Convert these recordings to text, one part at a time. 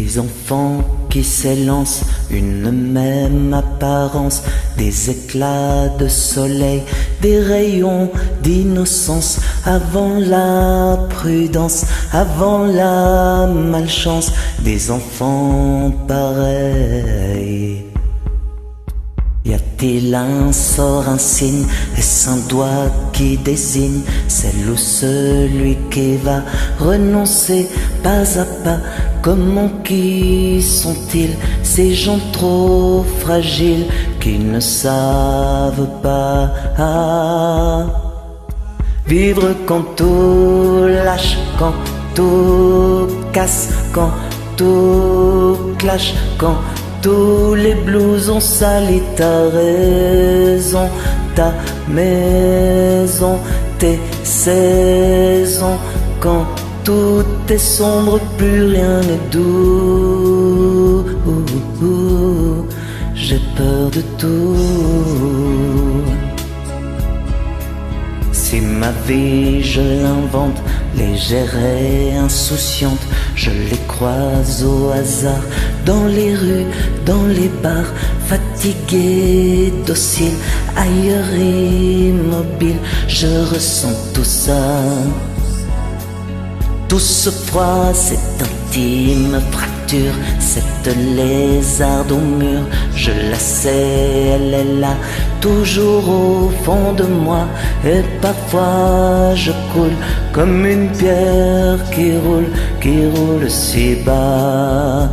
Des enfants qui s'élancent, une même apparence, des éclats de soleil, des rayons d'innocence, avant la prudence, avant la malchance, des enfants pareils. Y a-t-il un sort, un signe, est-ce un doigt qui désigne celle ou celui qui va renoncer pas à pas? Comment qui sont-ils, ces gens trop fragiles qui ne savent pas vivre quand tout lâche, quand tout casse, quand tout clash, quand tous les blousons salis ta raison, ta maison, tes saisons. Quand tout est sombre, plus rien n'est doux. J'ai peur de tout. Si ma vie je l'invente, légère et insouciante, je les croise au hasard, dans les rues, dans les bars, fatigués, dociles, ailleurs immobiles, je ressens tout ça. Tout ce froid, cette intime fracture, cette lézarde au mur, je la sais, elle est là, toujours au fond de moi. Et parfois je coule comme une pierre qui roule si bas.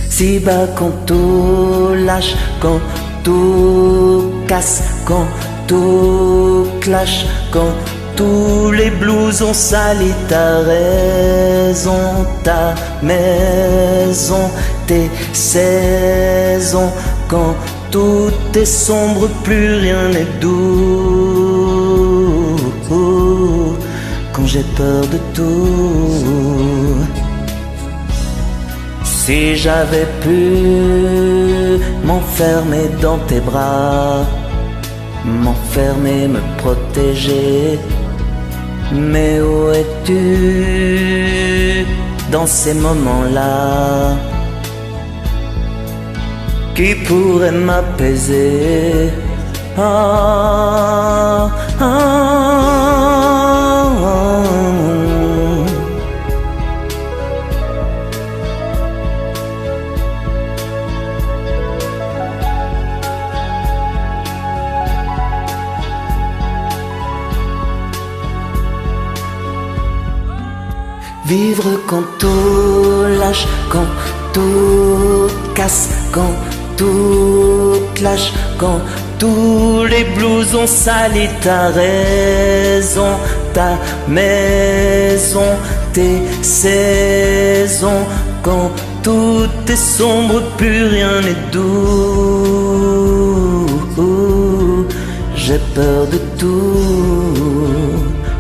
Si bas quand tout lâche, quand tout casse, quand tout clash, quand tous les blousons salis ta raison, ta maison, tes saisons. Quand tout est sombre, plus rien n'est doux. Quand j'ai peur de tout. Si j'avais pu m'enfermer dans tes bras, m'enfermer, me protéger, mais où es-tu dans ces moments-là? Qui pourrait m'apaiser? Vivre quand tout lâche, quand tout casse, quand tout clash, quand tous les blousons salis ta raison, ta maison, tes saisons. Quand tout est sombre, plus rien n'est doux. J'ai peur de tout,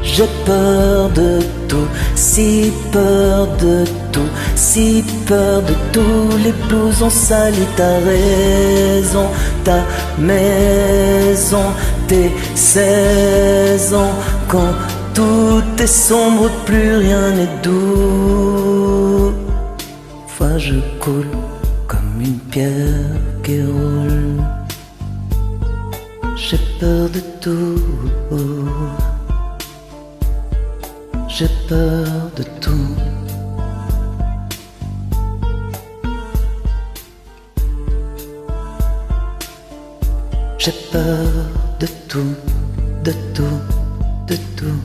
j'ai peur de tout, si peur de tout, si peur de tous les blousons salis ta raison, ta maison, tes saisons. Quand tout est sombre, plus rien n'est doux. Fois je coule comme une pierre qui roule. J'ai peur de tout. J'ai peur de tout. J'ai peur de tout, de tout, de tout.